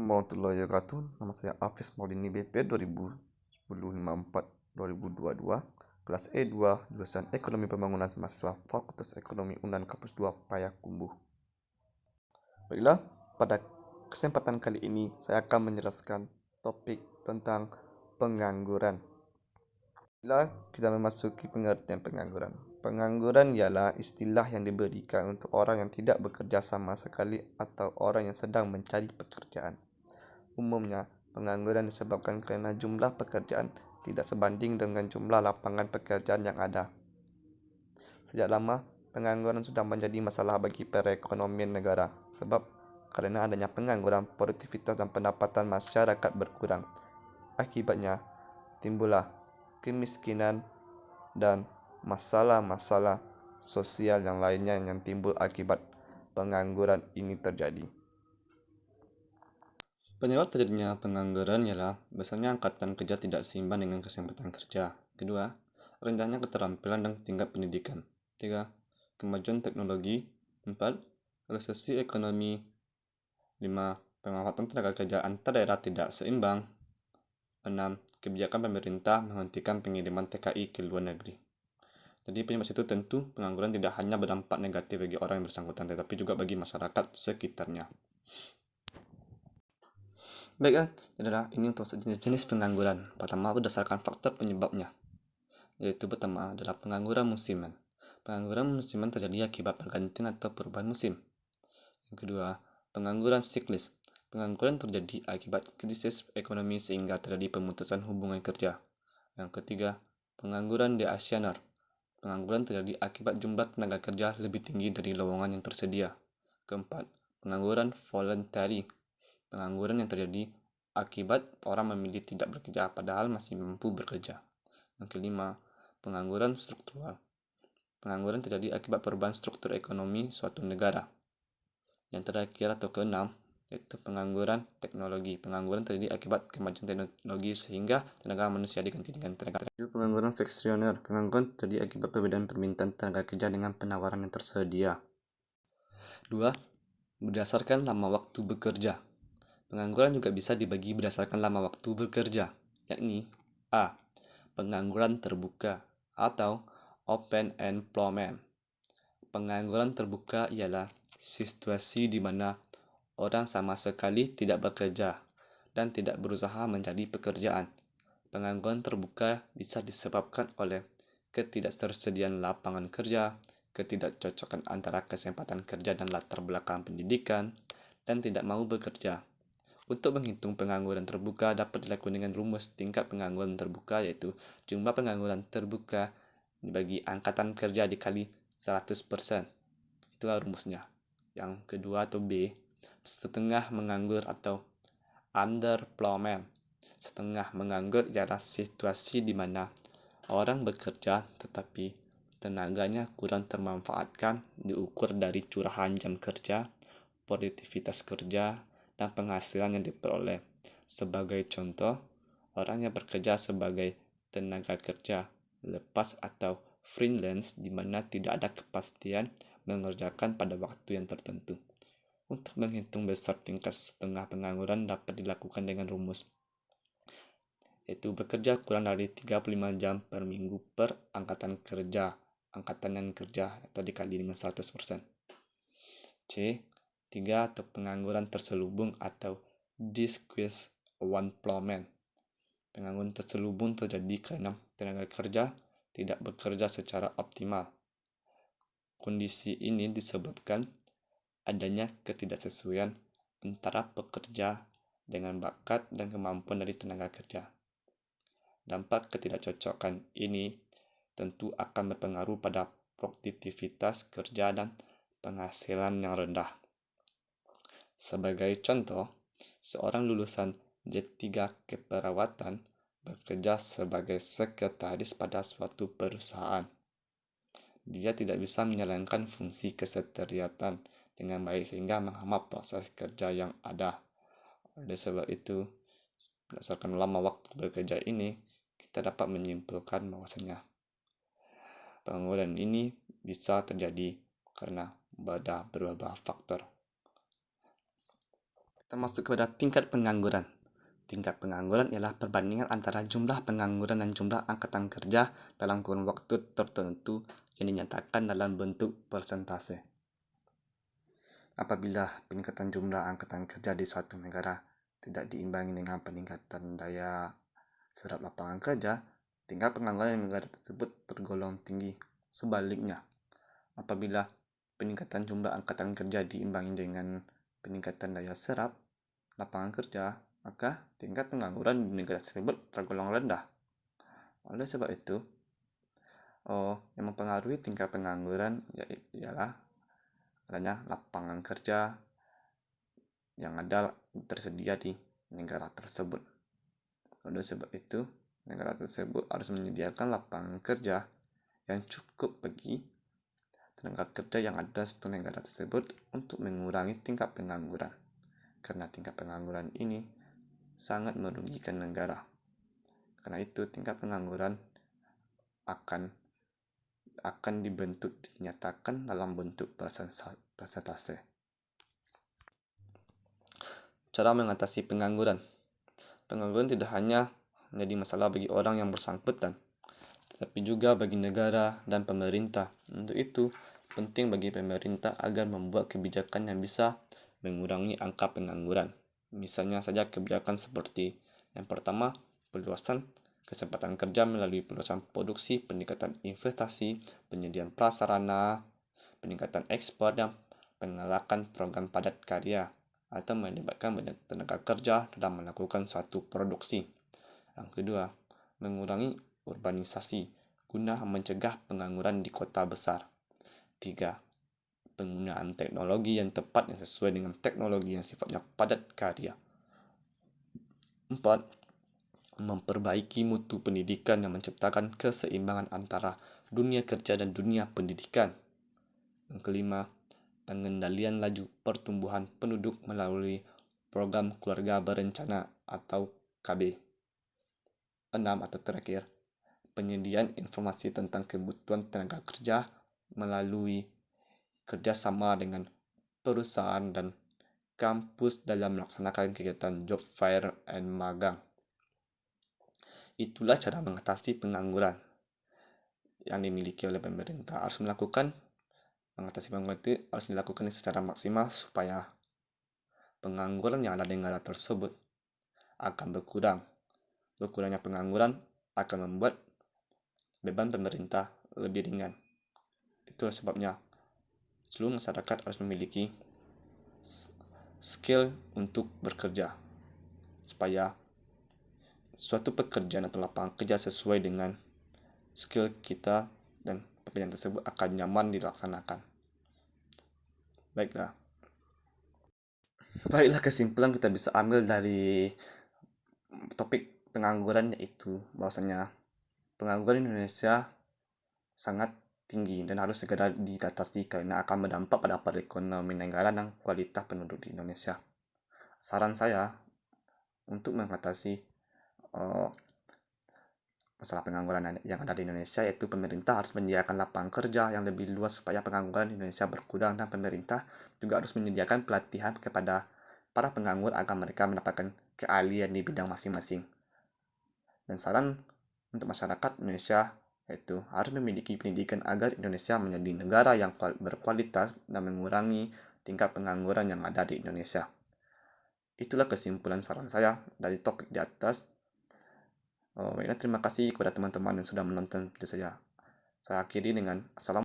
Assalamualaikum warahmatullahi wabarakatuh. Nama saya Hafiz Maulini BP 2010-54-2022, kelas E2, jurusan Ekonomi Pembangunan Mahasiswa Fakultas Ekonomi UNAN Kampus 2 Payakumbuh. Baiklah, pada kesempatan kali ini saya akan menjelaskan topik tentang pengangguran. Bila kita memasuki pengertian pengangguran. Pengangguran ialah istilah yang diberikan untuk orang yang tidak bekerja sama sekali atau orang yang sedang mencari pekerjaan. Umumnya, pengangguran disebabkan karena jumlah pekerjaan tidak sebanding dengan jumlah lapangan pekerjaan yang ada. Sejak lama, pengangguran sudah menjadi masalah bagi perekonomian negara, sebab karena adanya pengangguran, produktivitas dan pendapatan masyarakat berkurang. Akibatnya, timbullah kemiskinan dan masalah-masalah sosial yang lainnya yang timbul akibat pengangguran ini terjadi. Penyebab terjadinya pengangguran ialah biasanya angkatan kerja tidak seimbang dengan kesempatan kerja. Kedua, rendahnya keterampilan dan tingkat pendidikan. 3. Kemajuan teknologi. 4. Resesi ekonomi. 5. Pemanfaatan tenaga kerja antar daerah tidak seimbang. 6. Kebijakan pemerintah menghentikan pengiriman TKI ke luar negeri. Jadi penyebab itu tentu pengangguran tidak hanya berdampak negatif bagi orang yang bersangkutan, tetapi juga bagi masyarakat sekitarnya. Baiklah, adalah ini untuk jenis pengangguran. Pertama, berdasarkan faktor penyebabnya, yaitu pertama adalah pengangguran musiman. Pengangguran musiman terjadi akibat pergantian atau perubahan musim. Yang kedua, pengangguran siklis. Pengangguran terjadi akibat krisis ekonomi sehingga terjadi pemutusan hubungan kerja. Yang ketiga, pengangguran deasioner. Pengangguran terjadi akibat jumlah tenaga kerja lebih tinggi dari lowongan yang tersedia. Keempat, pengangguran voluntary. Pengangguran yang terjadi akibat orang memilih tidak bekerja padahal masih mampu bekerja. Yang kelima, pengangguran struktural. Pengangguran terjadi akibat perubahan struktur ekonomi suatu negara. Yang terakhir atau keenam, yaitu pengangguran teknologi. Pengangguran terjadi akibat kemajuan teknologi sehingga tenaga manusia diganti dengan tenaga kerja. Pengangguran fleksioner. Pengangguran terjadi akibat perbedaan permintaan tenaga kerja dengan penawaran yang tersedia. 2. Berdasarkan lama waktu bekerja. Pengangguran juga bisa dibagi berdasarkan lama waktu bekerja, yakni A. Pengangguran terbuka atau open employment. Pengangguran terbuka ialah situasi di mana orang sama sekali tidak bekerja dan tidak berusaha mencari pekerjaan. Pengangguran terbuka bisa disebabkan oleh ketidaktersediaan lapangan kerja, ketidakcocokan antara kesempatan kerja dan latar belakang pendidikan, dan tidak mau bekerja. Untuk menghitung pengangguran terbuka dapat dilakukan dengan rumus tingkat pengangguran terbuka, yaitu jumlah pengangguran terbuka dibagi angkatan kerja dikali 100%. Itulah rumusnya. Yang kedua atau B, setengah menganggur atau underemployment. Setengah menganggur ialah situasi di mana orang bekerja tetapi tenaganya kurang termanfaatkan diukur dari curahan jam kerja, produktivitas kerja, dan penghasilan yang diperoleh. Sebagai contoh, orang yang bekerja sebagai tenaga kerja lepas atau freelance di mana tidak ada kepastian mengerjakan pada waktu yang tertentu. Untuk menghitung besar tingkat setengah pengangguran dapat dilakukan dengan rumus, yaitu bekerja kurang dari 35 jam per minggu per angkatan yang kerja atau dikali dengan 100%. C. 3. Atau pengangguran terselubung atau disguised unemployment. Pengangguran terselubung terjadi karena tenaga kerja tidak bekerja secara optimal. Kondisi ini disebabkan adanya ketidaksesuaian antara pekerja dengan bakat dan kemampuan dari tenaga kerja. Dampak ketidakcocokan ini tentu akan berpengaruh pada produktivitas kerja dan penghasilan yang rendah. Sebagai contoh, seorang lulusan D3 keperawatan bekerja sebagai sekretaris pada suatu perusahaan. Dia tidak bisa menjalankan fungsi kesekretariatan dengan baik sehingga menghambat proses kerja yang ada. Oleh sebab itu, berdasarkan lama waktu bekerja ini, kita dapat menyimpulkan bahwasanya pengangguran ini bisa terjadi karena berbagai faktor. termasuk kepada tingkat pengangguran. Tingkat pengangguran ialah perbandingan antara jumlah pengangguran dan jumlah angkatan kerja dalam kurun waktu tertentu yang dinyatakan dalam bentuk persentase. Apabila peningkatan jumlah angkatan kerja di suatu negara tidak diimbangi dengan peningkatan daya serap lapangan kerja, tingkat pengangguran di negara tersebut tergolong tinggi. Sebaliknya, apabila peningkatan jumlah angkatan kerja diimbangi dengan peningkatan daya serap lapangan kerja, maka tingkat pengangguran di negara tersebut tergolong rendah. Oleh sebab itu, yang mempengaruhi tingkat pengangguran ialah adanya lapangan kerja yang ada tersedia di negara tersebut. Oleh sebab itu, negara tersebut harus menyediakan lapangan kerja yang cukup bagi tenaga kerja yang ada di negara tersebut untuk mengurangi tingkat pengangguran. Karena tingkat pengangguran ini sangat merugikan negara. Karena itu, tingkat pengangguran akan dinyatakan dalam bentuk persentase. Cara mengatasi pengangguran. Pengangguran tidak hanya menjadi masalah bagi orang yang bersangkutan, tetapi juga bagi negara dan pemerintah. Untuk itu, penting bagi pemerintah agar membuat kebijakan yang bisa mengurangi angka pengangguran. Misalnya saja kebijakan seperti yang pertama, perluasan kesempatan kerja melalui perluasan produksi, peningkatan investasi, penyediaan prasarana, peningkatan ekspor, dan penerapan program padat karya atau melibatkan banyak tenaga kerja dalam melakukan suatu produksi. Yang kedua, mengurangi urbanisasi guna mencegah pengangguran di kota besar. 3. Penggunaan teknologi yang tepat yang sesuai dengan teknologi yang sifatnya padat karya. 4. Memperbaiki mutu pendidikan yang menciptakan keseimbangan antara dunia kerja dan dunia pendidikan. Yang kelima, pengendalian laju pertumbuhan penduduk melalui program keluarga berencana atau KB. 6. Atau terakhir, penyediaan informasi tentang kebutuhan tenaga kerja melalui kerjasama dengan perusahaan dan kampus dalam melaksanakan kegiatan job fair and magang. Itulah cara mengatasi pengangguran yang dimiliki oleh pemerintah. Mengatasi pengangguran itu harus dilakukan secara maksimal supaya pengangguran yang ada di negara tersebut akan berkurang. Berkurangnya pengangguran akan membuat beban pemerintah lebih ringan. Itulah sebabnya seluruh masyarakat harus memiliki skill untuk bekerja supaya suatu pekerjaan atau lapangan kerja sesuai dengan skill kita dan pekerjaan tersebut akan nyaman dilaksanakan. Baiklah, kesimpulan kita bisa ambil dari topik pengangguran yaitu bahwasanya pengangguran di Indonesia sangat tinggi dan harus segera diatasi karena akan berdampak pada perekonomian negara dan kualitas penduduk di Indonesia. Saran saya untuk mengatasi masalah pengangguran yang ada di Indonesia yaitu pemerintah harus menyediakan lapangan kerja yang lebih luas supaya pengangguran di Indonesia berkurang, dan pemerintah juga harus menyediakan pelatihan kepada para penganggur agar mereka mendapatkan keahlian di bidang masing-masing. Dan saran untuk masyarakat Indonesia yaitu harus memiliki pendidikan agar Indonesia menjadi negara yang berkualitas dan mengurangi tingkat pengangguran yang ada di Indonesia. Itulah kesimpulan saran saya dari topik di atas. Baiklah, terima kasih kepada teman-teman yang sudah menonton video saya. Saya akhiri dengan assalamualaikum.